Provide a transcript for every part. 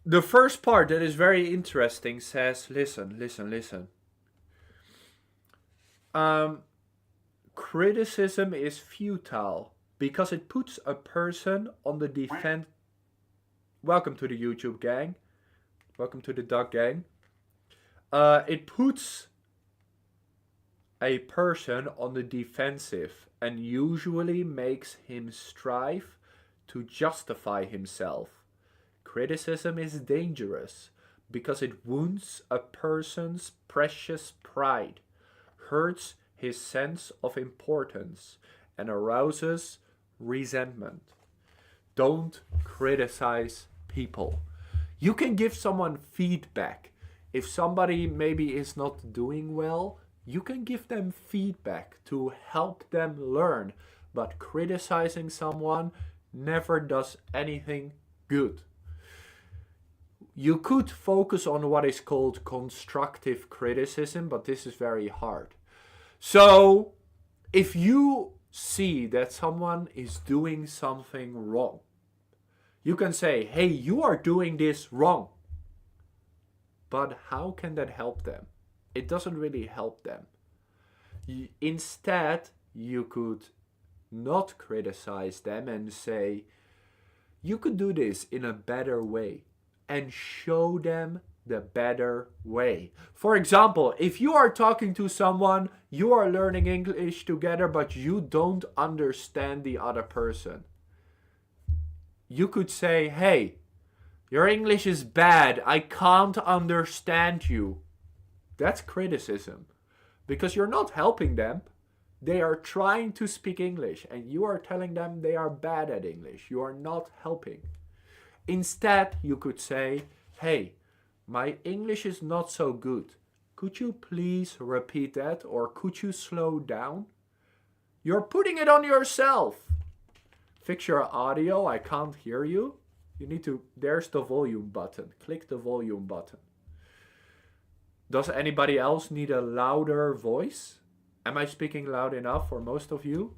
The first part that is very interesting says, listen, listen, listen. Um, Criticism is futile because it puts a person on the defense. Welcome to the YouTube gang. Welcome to the Duck gang. It puts a person on the defensive and usually makes him strive to justify himself. Criticism is dangerous because it wounds a person's precious pride, hurts his sense of importance, and arouses resentment. Don't criticize people. You can give someone feedback. If somebody maybe is not doing well, you can give them feedback to help them learn. But criticizing someone never does anything good. You could focus on what is called constructive criticism, but this is very hard. So, if you see that someone is doing something wrong, you can say, hey, you are doing this wrong. But how can that help them? It doesn't really help them. Instead, you could not criticize them and say, you could do this in a better way, and show them the better way. For example, if you are talking to someone, you are learning English together, but you don't understand the other person. You could say, hey, your English is bad. I can't understand you. That's criticism. Because you're not helping them. They are trying to speak English and you are telling them they are bad at English. You are not helping. Instead, you could say, hey, my English is not so good. Could you please repeat that, or could you slow down? You're putting it on yourself. Fix your audio. I can't hear you. You need to, there's the volume button. Click the volume button. Does anybody else need a louder voice? Am I speaking loud enough for most of you?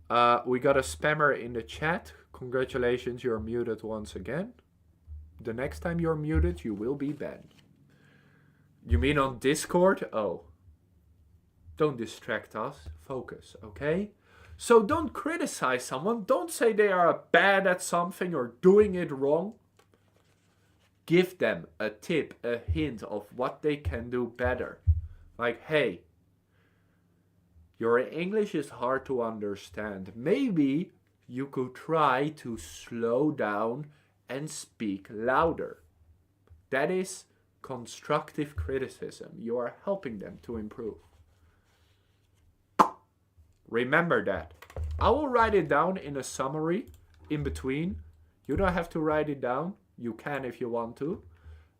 We got a spammer in the chat. Congratulations, you're muted once again. The next time you're muted, you will be banned. You mean on Discord? Oh. Don't distract us. Focus, okay? So don't criticize someone. Don't say they are bad at something or doing it wrong. Give them a tip, a hint of what they can do better. Like, hey, your English is hard to understand. Maybe you could try to slow down and speak louder. That is constructive criticism. You are helping them to improve. Remember that. I will write it down in a summary in between. You don't have to write it down. You can if you want to.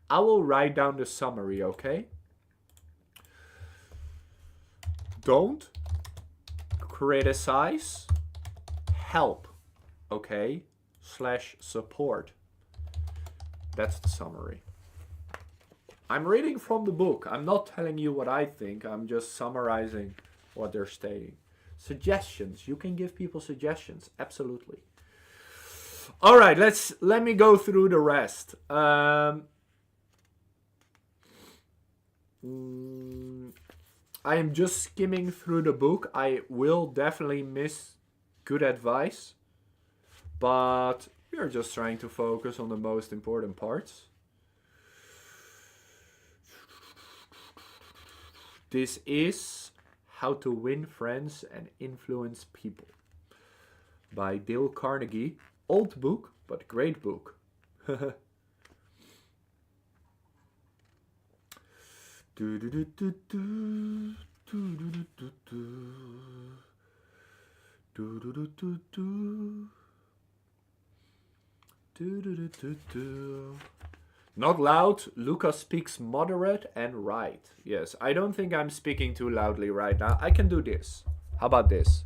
I will write down the summary, okay? Don't criticize, help, okay? / support. That's the summary. I'm reading from the book. I'm not telling you what I think. I'm just summarizing what they're stating. Suggestions. You can give people suggestions. Absolutely. All right, let me go through the rest. I am just skimming through the book. I will definitely miss good advice, but we are just trying to focus on the most important parts. This is How to Win Friends and Influence People by Dale Carnegie. Old book, but great book. Not loud. Lucas speaks moderate and right. Yes, I don't think I'm speaking too loudly right now. I can do this. How about this?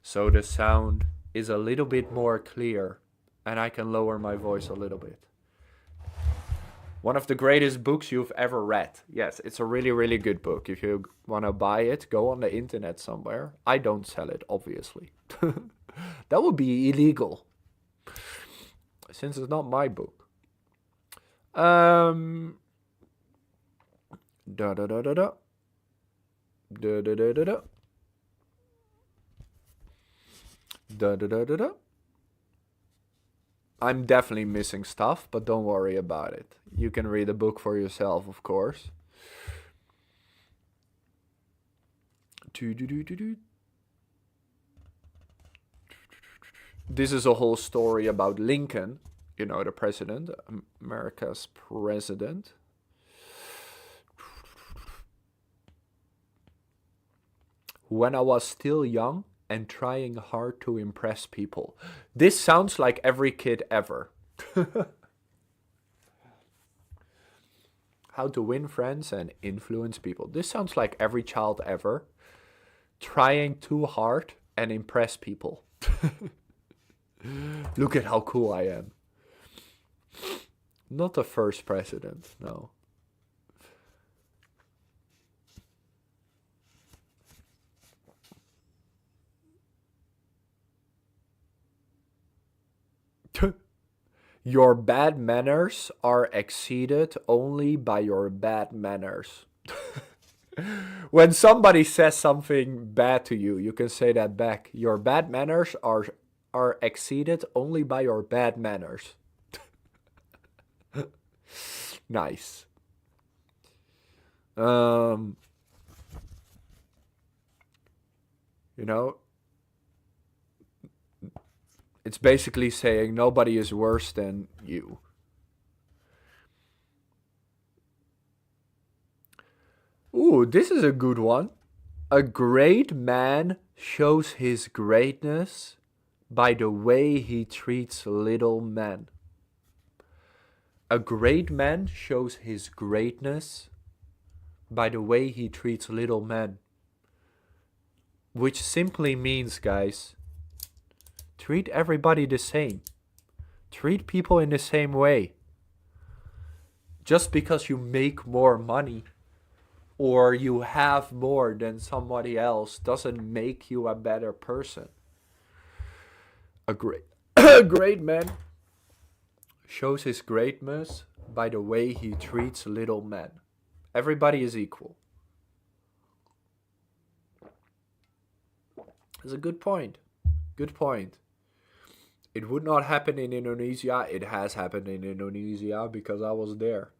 So the sound is a little bit more clear and I can lower my voice a little bit. One of the greatest books you've ever read. Yes, it's a really, really good book. If you want to buy it, go on the internet somewhere. I don't sell it, obviously. That would be illegal. since it's not my book. Da da da da da. Da da da da da. Da da da da da. I'm definitely missing stuff, but don't worry about it. You can read the book for yourself, of course. This is a whole story about Lincoln, you know, the president, America's president. When I was still young and trying hard to impress people. This sounds like every kid ever. How to win friends and influence people. This sounds like every child ever. Trying too hard and impress people. Look at how cool I am. Not the first president, no. Your bad manners are exceeded only by your bad manners. When somebody says something bad to you, you can say that back. Your bad manners are exceeded only by your bad manners. Nice. You know, it's basically saying nobody is worse than you. Ooh, this is a good one. A great man shows his greatness by the way he treats little men. A great man shows his greatness by the way he treats little men. Which simply means, guys, treat everybody the same. Treat people in the same way. Just because you make more money or you have more than somebody else doesn't make you a better person. A great man shows his greatness by the way he treats little men. Everybody is equal. That's a good point. Good point. It would not happen in Indonesia. It has happened in Indonesia because I was there.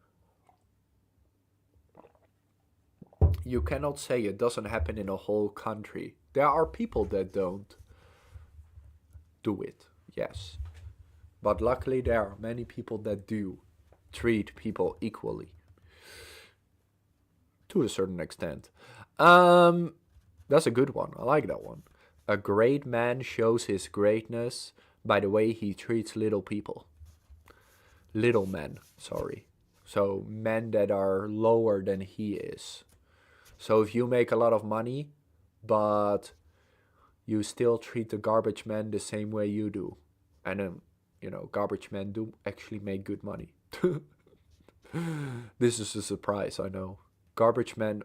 You cannot say it doesn't happen in a whole country. There are people that don't do it, yes. But luckily there are many people that do treat people equally. To a certain extent. That's a good one. I like that one. A great man shows his greatness by the way he treats little people. Little men, sorry. So men that are lower than he is. So if you make a lot of money, but you still treat the garbage men the same way you do. And garbage men do actually make good money. This is a surprise, I know. Garbage men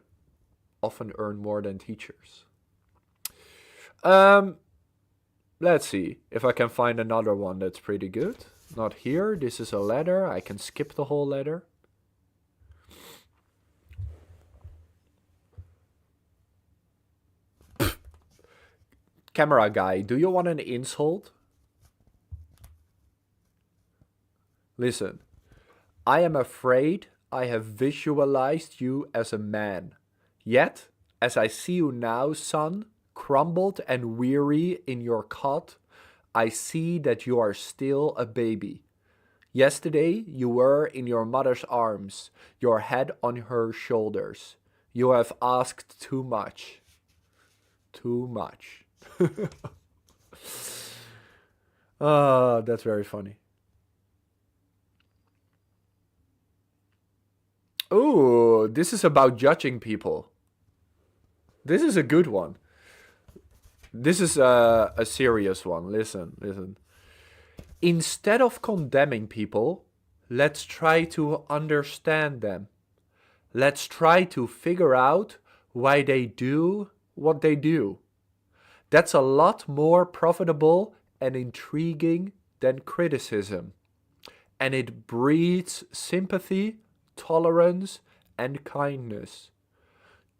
often earn more than teachers. Let's see if I can find another one that's pretty good. Not here. This is a letter. I can skip the whole letter. Camera guy, do you want an insult? Listen, I am afraid I have visualized you as a man. Yet, as I see you now, son, crumbled and weary in your cot, I see that you are still a baby. Yesterday you were in your mother's arms, your head on her shoulders. You have asked too much. Too much. That's very funny. Ooh, this is about judging people. This is a good one. This is a serious one. Listen. Instead of condemning people, let's try to understand them. Let's try to figure out why they do what they do. That's a lot more profitable and intriguing than criticism. and it breeds sympathy, tolerance, and kindness.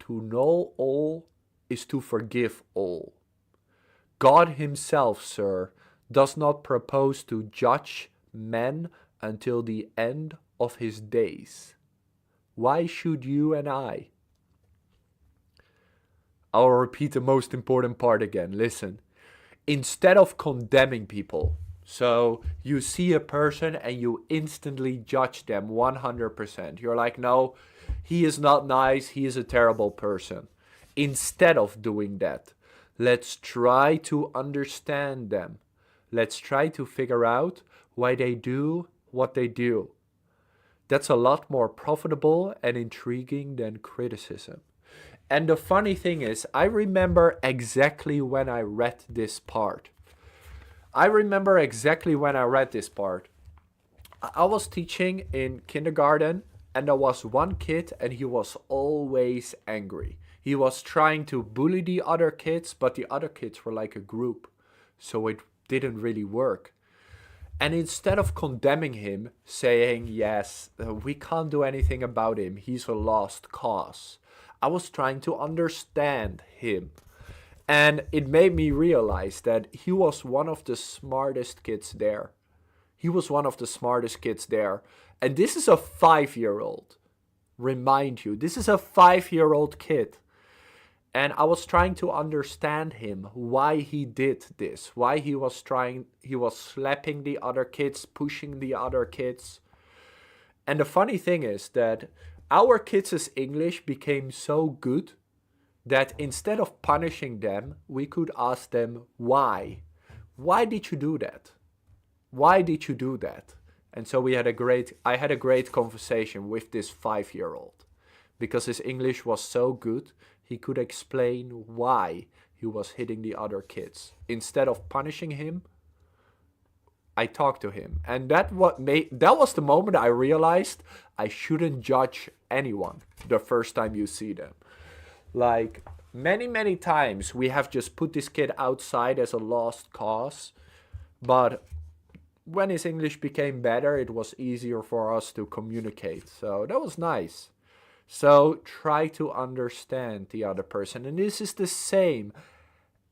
To know all is to forgive all. God himself, sir, does not propose to judge men until the end of his days. Why should you and I? I'll repeat the most important part again. Listen. Instead of condemning people, so you see a person and you instantly judge them 100%. You're like, no, he is not nice, he is a terrible person. Instead of doing that, let's try to understand them. Let's try to figure out why they do what they do. That's a lot more profitable and intriguing than criticism. And the funny thing is, I remember exactly when I read this part. I was teaching in kindergarten, and there was one kid, and he was always angry. He was trying to bully the other kids, but the other kids were like a group, so it didn't really work. And instead of condemning him, saying, yes, we can't do anything about him, he's a lost cause, I was trying to understand him. And it made me realize that he was one of the smartest kids there. And this is a 5-year-old. Remind you, this is a 5-year-old kid. And I was trying to understand him, why he did this, why he was slapping the other kids, pushing the other kids. And the funny thing is that our kids' English became so good that instead of punishing them, we could ask them why. Why did you do that? Why did you do that? And so I had a great conversation with this 5-year-old. Because his English was so good, he could explain why he was hitting the other kids. Instead of punishing him, I talked to him. And that was the moment I realized I shouldn't judge anyone the first time you see them. Like, many times we have just put this kid outside as a lost cause. But when his English became better, it was easier for us to communicate. So that was nice. So try to understand the other person. And this is the same.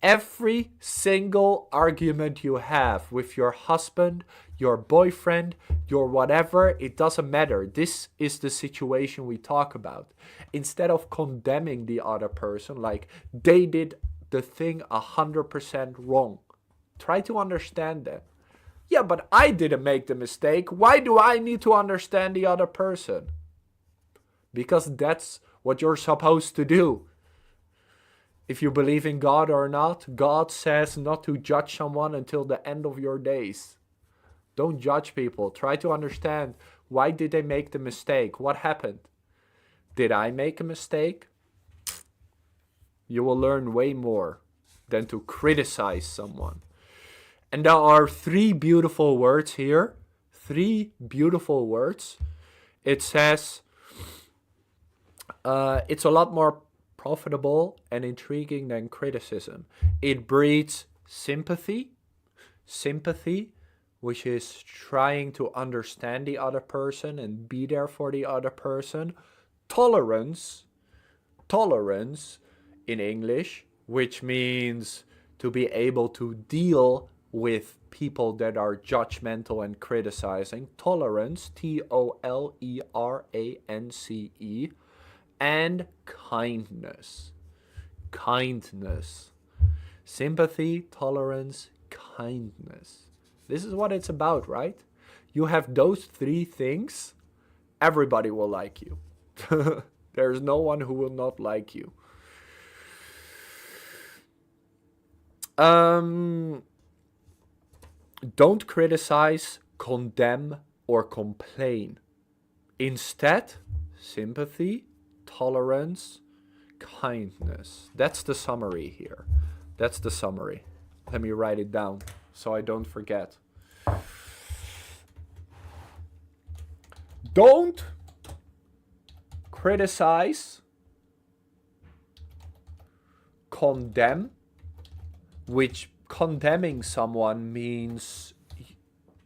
Every single argument you have with your husband, your boyfriend, your whatever, it doesn't matter. This is the situation we talk about. Instead of condemning the other person, like they did the thing 100% wrong, try to understand them. Yeah, but I didn't make the mistake. Why do I need to understand the other person? Because that's what you're supposed to do. If you believe in God or not, God says not to judge someone until the end of your days. Don't judge people. Try to understand, why did they make the mistake? What happened? Did I make a mistake? You will learn way more than to criticize someone. And there are 3 beautiful words here. 3 beautiful words. It says, it's a lot more profitable and intriguing than criticism. It breeds sympathy, which is trying to understand the other person and be there for the other person. Tolerance in English, which means to be able to deal with people that are judgmental and criticizing. Tolerance, Tolerance. And kindness. Sympathy, tolerance, kindness. This is what it's about, right? You have those 3 things, everybody will like you. There's no one who will not like you. Don't criticize, condemn, or complain. Instead, sympathy, tolerance, kindness. That's the summary here. That's the summary. Let me write it down so I don't forget. Don't criticize, condemn, which condemning someone means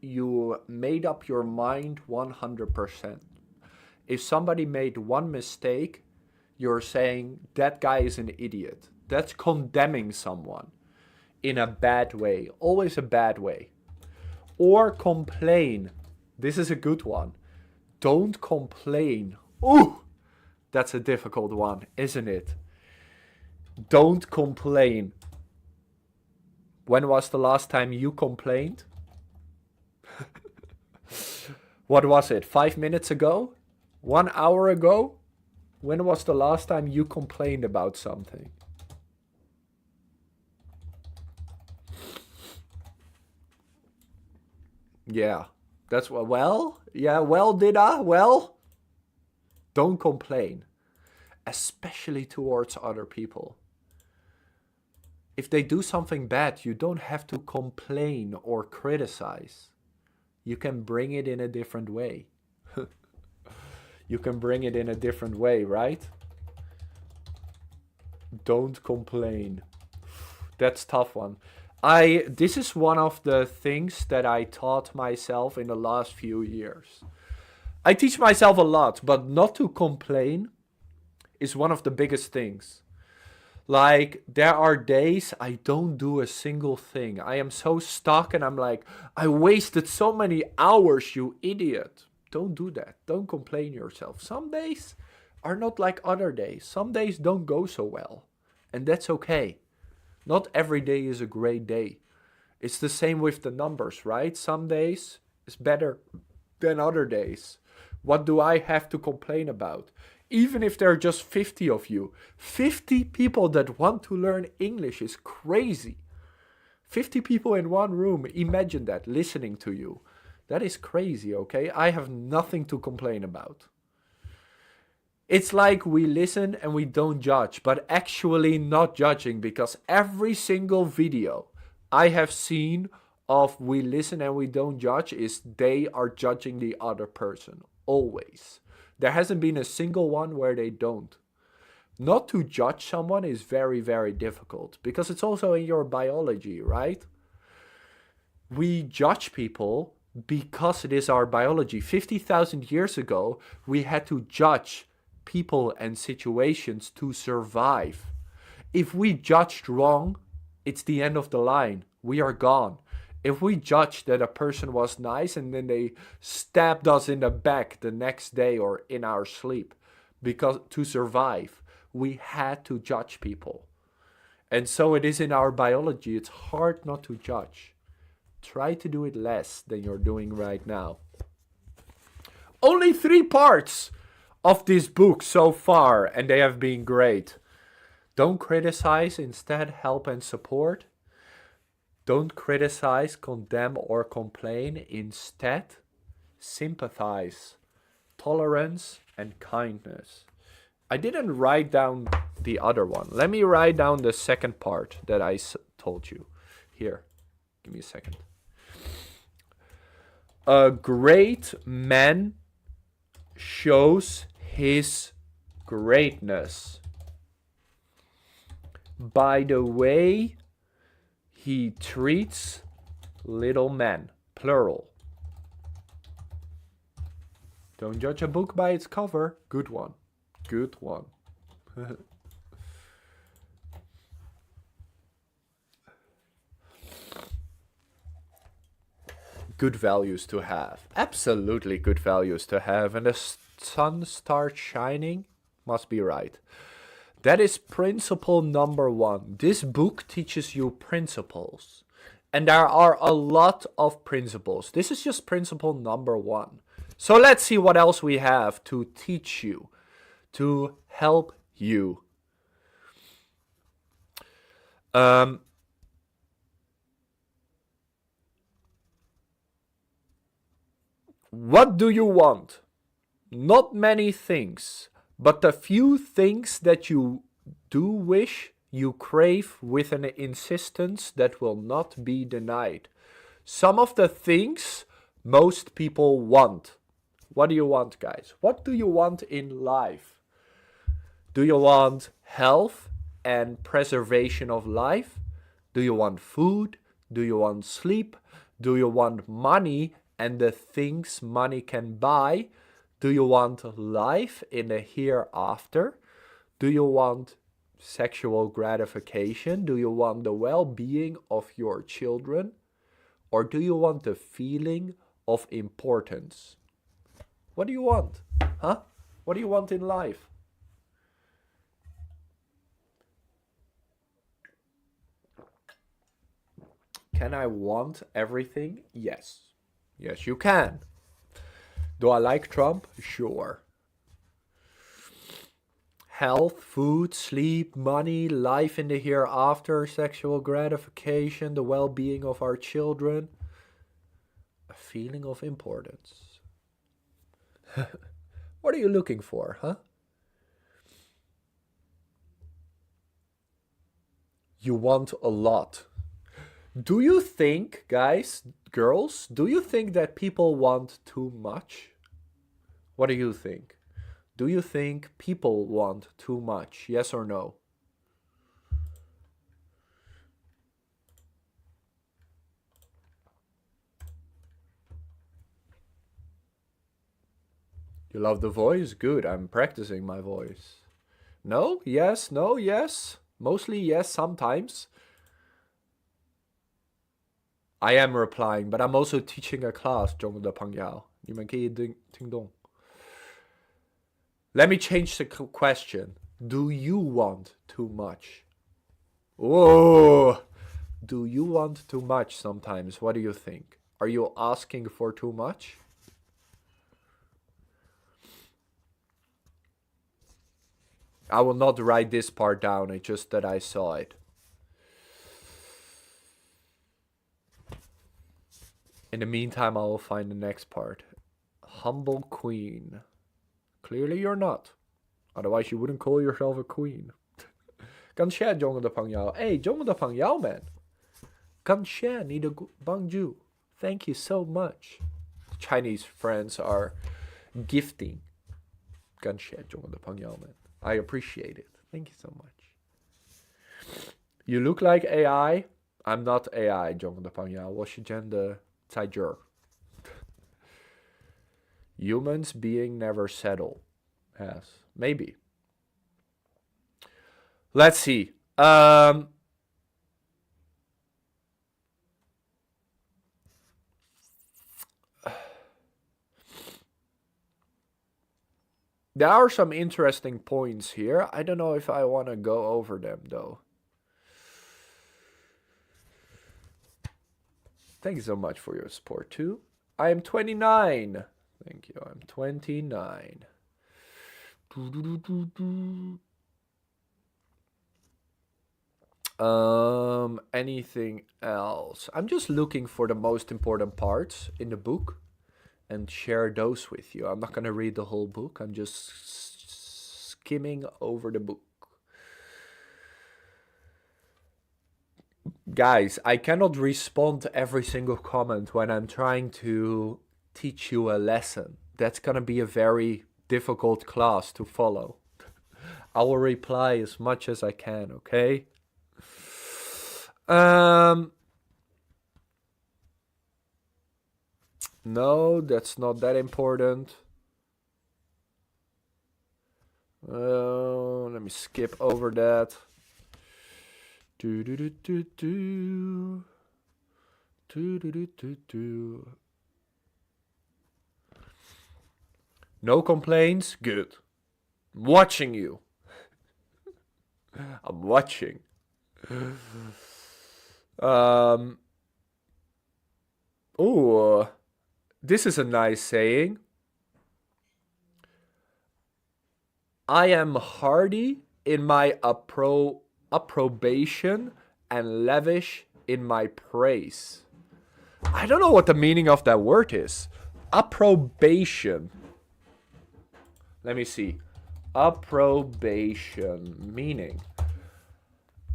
you made up your mind 100%. If somebody made one mistake, you're saying that guy is an idiot. That's condemning someone in a bad way, always a bad way. Or complain. This is a good one. Don't complain. Ooh, that's a difficult one, isn't it? Don't complain. When was the last time you complained? What was it? 5 minutes ago? 1 hour ago? When was the last time you complained about something? Yeah, that's what. Well, yeah, well, did I? Well, don't complain, especially towards other people. If they do something bad, you don't have to complain or criticize. You can bring it in a different way. You can bring it in a different way, right? Don't complain. That's a tough one. This is one of the things that I taught myself in the last few years. I teach myself a lot, but not to complain is one of the biggest things. Like, there are days I don't do a single thing. I am so stuck and I'm like, I wasted so many hours, you idiot. Don't do that. Don't complain yourself. Some days are not like other days. Some days don't go so well. And that's okay. Not every day is a great day. It's the same with the numbers, right? Some days is better than other days. What do I have to complain about? Even if there are just 50 of you, 50 people that want to learn English is crazy. 50 people in one room, imagine that, listening to you. That is crazy, okay? I have nothing to complain about. It's like we listen and we don't judge, but actually not judging, because every single video I have seen of we listen and we don't judge is they are judging the other person, always. There hasn't been a single one where they don't. Not to judge someone is very, very difficult, because it's also in your biology, right? We judge people because it is our biology. 50,000 years ago, we had to judge people and situations to survive. If we judged wrong, it's the end of the line. We are gone. If we judged that a person was nice and then they stabbed us in the back the next day or in our sleep, because to survive, we had to judge people. And so it is in our biology. It's hard not to judge. Try to do it less than you're doing right now. Only 3 parts of this book so far, and they have been great. Don't criticize, instead help and support. Don't criticize, condemn, or complain. Instead, sympathize, tolerance, and kindness. I didn't write down the other one. Let me write down the second part that I told you. Here, give me a second. A great man shows his greatness by the way he treats little men, plural. Don't judge a book by its cover. Good one. Good one. Good values to have. Absolutely good values to have. And the sun starts shining, must be right. That is principle number 1. This book teaches you principles. And there are a lot of principles. This is just principle number 1. So let's see what else we have to teach you, to help you. What do you want? Not many things, but the few things that you do wish, you crave with an insistence that will not be denied. Some of the things most people want. What do you want, guys? What do you want in life? Do you want health and preservation of life? Do you want food? Do you want sleep? Do you want money and the things money can buy? Do you want life in the hereafter? Do you want sexual gratification? Do you want the well-being of your children? Or do you want the feeling of importance? What do you want? Huh? What do you want in life? Can I want everything? Yes. Yes, you can. Do I like Trump? Sure. Health, food, sleep, money, life in the hereafter, sexual gratification, the well-being of our children, a feeling of importance. What are you looking for, huh? You want a lot. Do you think, guys, girls, do you think that people want too much? What do you think? Do you think people want too much? Yes or no? You love the voice? Good, I'm practicing my voice. No? Yes? No? Yes? Mostly yes, sometimes. I am replying, but I'm also teaching a class, 中文的朋友，你们可以听懂。Let me change the question. Do you want too much? Whoa! Do you want too much sometimes? What do you think? Are you asking for too much? I will not write this part down, it's just that I saw it. In the meantime, I will find the next part. Humble queen. Clearly you're not. Otherwise you wouldn't call yourself a queen. 感谢中文的朋友。哎，中文的朋友们，感谢你的帮助。Thank you so much. Chinese friends are gifting. 感谢中文的朋友们。I appreciate it. Thank you so much. You look like AI. I'm not AI, 中文的朋友。我是真的在这儿。Humans being never settle. Yes, maybe. Let's see. There are some interesting points here. I don't know if I want to go over them though. Thank you so much for your support too. I am 29. Thank you. I'm 29. Anything else? I'm just looking for the most important parts in the book and share those with you. I'm not gonna read the whole book. I'm just skimming over the book. Guys, I cannot respond to every single comment when I'm trying to teach you a lesson. That's gonna be a very difficult class to follow. I will reply as much as I can, okay? No, that's not that important. Let me skip over that. No complaints? Good. I'm watching you. I'm watching. Oh, this is a nice saying. I am hardy in my approbation and lavish in my praise. I don't know what the meaning of that word is. Approbation. Let me see. Approbation, meaning.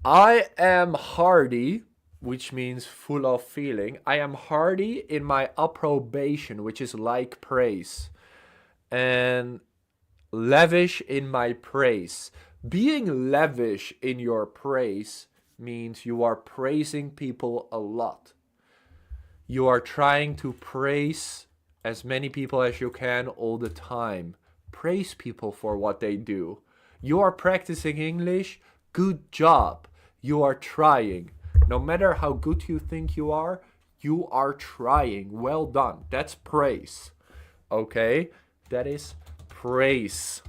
I am hardy, which means full of feeling. I am hardy in my approbation, which is like praise. And lavish in my praise. Being lavish in your praise means you are praising people a lot. You are trying to praise as many people as you can all the time. Praise people for what they do. You are practicing English. Good job. You are trying. No matter how good you think you are trying. Well done. That's praise. Okay? That is praise.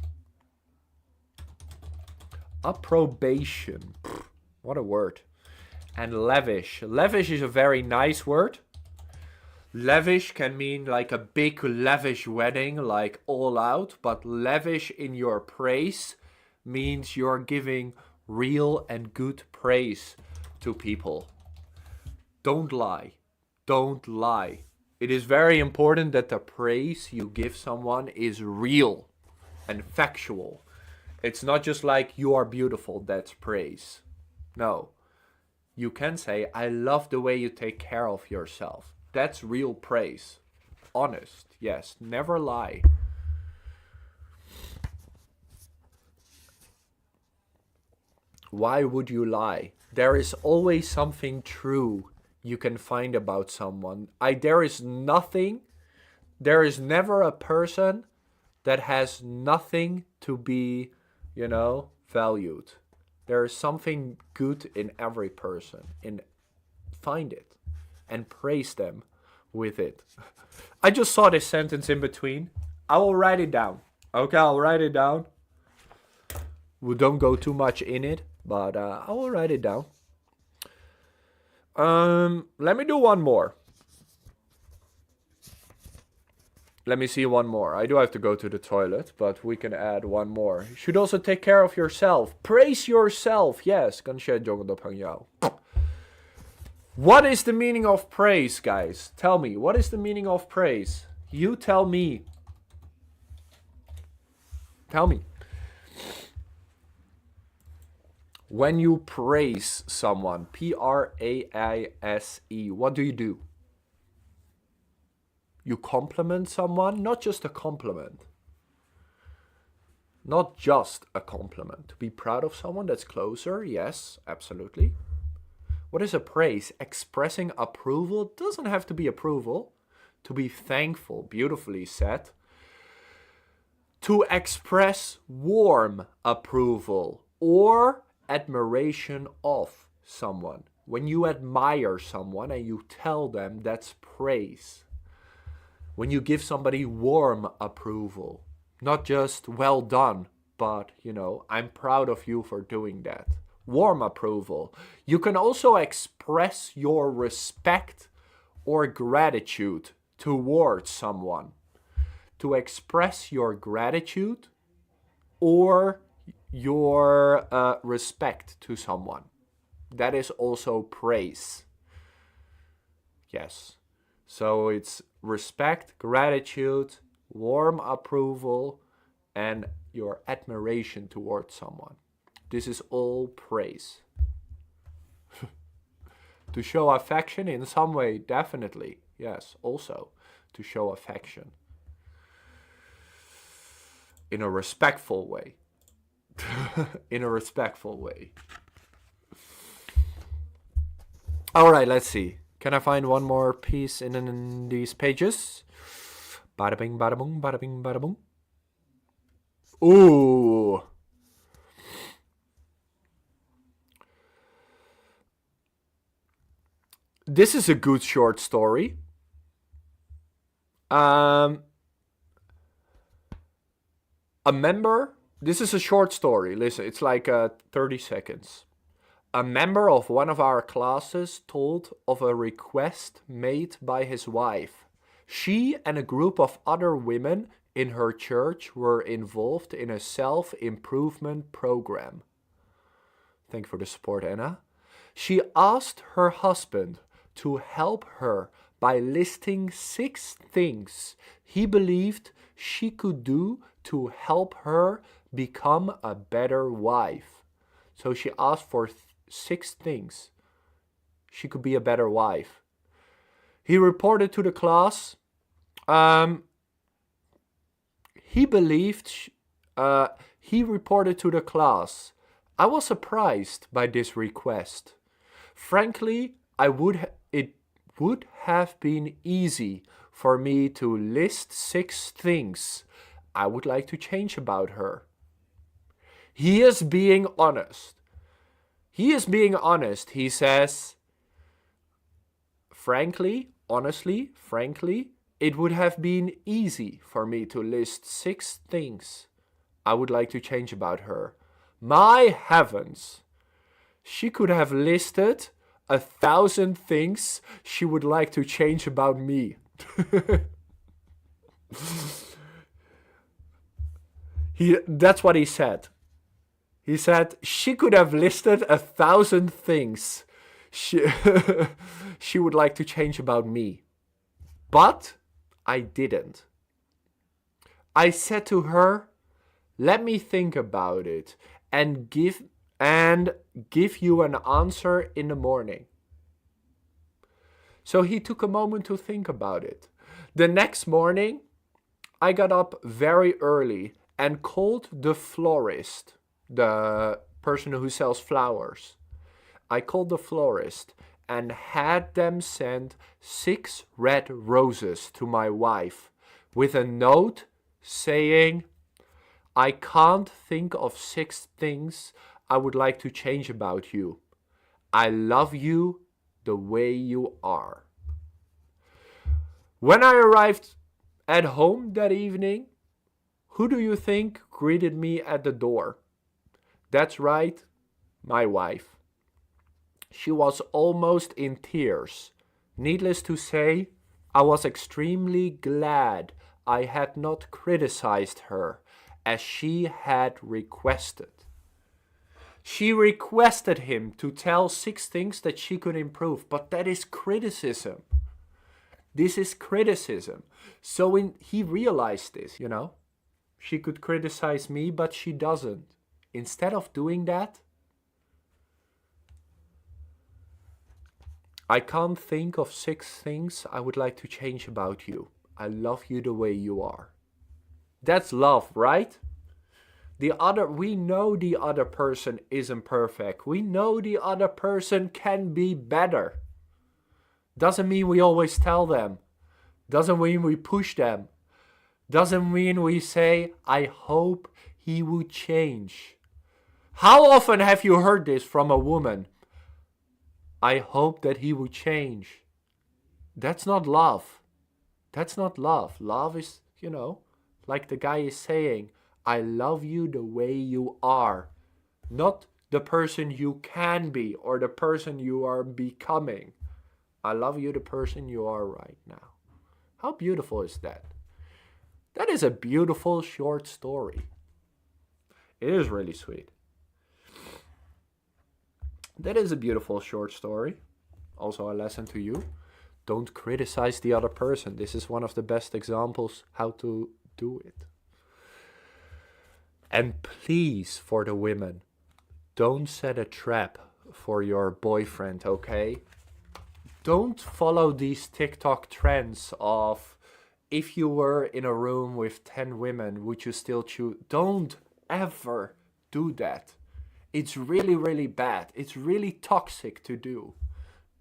Approbation. Pfft, what a word. And lavish. Lavish is a very nice word. Lavish can mean like a big lavish wedding, like all out. But lavish in your praise means you're giving real and good praise to people. Don't lie. Don't lie. It is very important that the praise you give someone is real and factual. It's not just like you are beautiful, that's praise. No. You can say, I love the way you take care of yourself. That's real praise. Honest, yes. Never lie. Why would you lie? There is always something true you can find about someone. There is never a person that has nothing to be, valued. There is something good in every person. Find it and praise them with it. I just saw this sentence in between. I will write it down. Okay, I'll write it down. We don't go too much in it, but I will write it down. Let me do one more. Let me see one more. I do have to go to the toilet, but we can add one more. You should also take care of yourself. Praise yourself. Yes, 感谢中国的朋友. What is the meaning of praise, guys? Tell me, what is the meaning of praise? You tell me. Tell me. When you praise someone, P-R-A-I-S-E, what do? You compliment someone, not just a compliment. Not just a compliment. To be proud of someone that's closer, yes, absolutely. What is a praise? Expressing approval. It doesn't have to be approval. To be thankful, beautifully said. To express warm approval or admiration of someone. When you admire someone and you tell them, that's praise. When you give somebody warm approval, not just well done, but, I'm proud of you for doing that. Warm approval. You can also express your respect or gratitude towards someone. To express your gratitude or your respect to someone. That is also praise. Yes. So it's respect, gratitude, warm approval, and your admiration towards someone. This is all praise. To show affection in some way, definitely. Yes, also to show affection. In a respectful way. In a respectful way. Alright, let's see. Can I find one more piece in these pages? Bada bing, bada boom, bada bing, bada boom. Ooh. This is a good short story. This is a short story. Listen, it's like 30 seconds. A member of one of our classes told of a request made by his wife. She and a group of other women in her church were involved in a self-improvement program. Thank you for the support, Anna. She asked her husband to help her by listing 6 things he believed she could do to help her become a better wife. So she asked for 6 things she could be a better wife. He reported to the class. He reported to the class. I was surprised by this request. Frankly, it would have been easy for me to list 6 things I would like to change about her. He is being honest. He is being honest. He says, frankly, honestly, frankly, it would have been easy for me to list 6 things I would like to change about her. My heavens! She could have listed 1,000 things she would like to change about me. That's what he said. He said she could have listed 1,000 things she would like to change about me. But I didn't. I said to her, let me think about it and give you an answer in the morning. So he took a moment to think about it. The next morning, I got up very early and called the florist, the person who sells flowers. I called the florist and had them send 6 red roses to my wife with a note saying, I can't think of 6 things I would like to change about you. I love you the way you are. When I arrived at home that evening, who do you think greeted me at the door? That's right, my wife. She was almost in tears. Needless to say, I was extremely glad I had not criticized her as she had requested. She requested him to tell 6 things that she could improve, but that is criticism. This is criticism. So when he realized this, she could criticize me, but she doesn't. Instead of doing that, I can't think of 6 things I would like to change about you. I love you the way you are. That's love, right? We know the other person isn't perfect. We know the other person can be better. Doesn't mean we always tell them. Doesn't mean we push them. Doesn't mean we say, I hope he would change. How often have you heard this from a woman? I hope that he would change. That's not love. That's not love. Love is, like the guy is saying, I love you the way you are. Not the person you can be or the person you are becoming. I love you the person you are right now. How beautiful is that? That is a beautiful short story. It is really sweet. That is a beautiful short story. Also a lesson to you. Don't criticize the other person. This is one of the best examples how to do it. And please, for the women, don't set a trap for your boyfriend, okay? Don't follow these TikTok trends of, if you were in a room with 10 women, would you still choose? Don't ever do that. It's really, really bad. It's really toxic to do.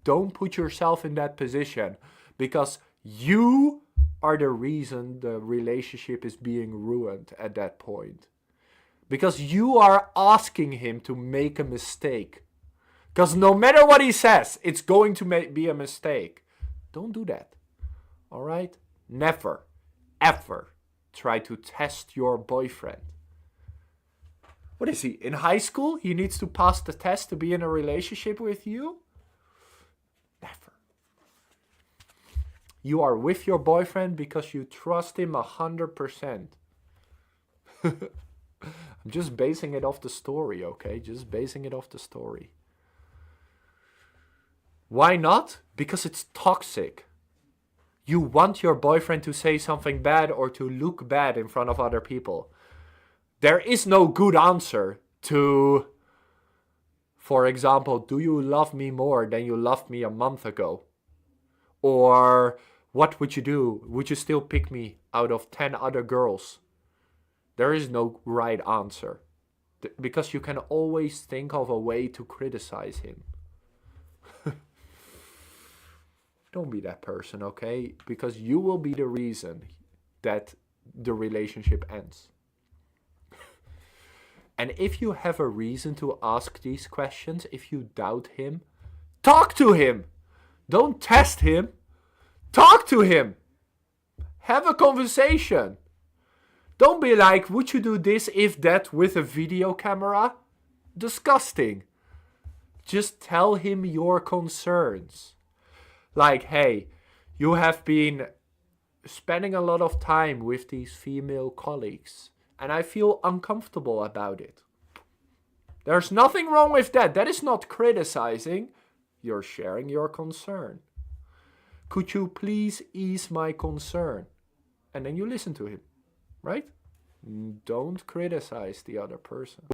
Don't put yourself in that position, because you are the reason the relationship is being ruined at that point. Because you are asking him to make a mistake. Because no matter what he says, it's going to be a mistake. Don't do that. All right? Never, ever try to test your boyfriend. What is he? In high school? He needs to pass the test to be in a relationship with you? Never. You are with your boyfriend because you trust him 100%. I'm just basing it off the story, okay? Just basing it off the story. Why not? Because it's toxic. You want your boyfriend to say something bad or to look bad in front of other people. There is no good answer to, for example, do you love me more than you loved me a month ago? Or what would you do? Would you still pick me out of 10 other girls? There is no right answer. Because you can always think of a way to criticize him. Don't be that person, okay? Because you will be the reason that the relationship ends. And if you have a reason to ask these questions, if you doubt him, talk to him. Don't test him. Talk to him. Have a conversation. Don't be like, would you do this, if that, with a video camera? Disgusting. Just tell him your concerns. Like, hey, you have been spending a lot of time with these female colleagues, and I feel uncomfortable about it. There's nothing wrong with that. That is not criticizing. You're sharing your concern. Could you please ease my concern? And then you listen to him, right? Don't criticize the other person.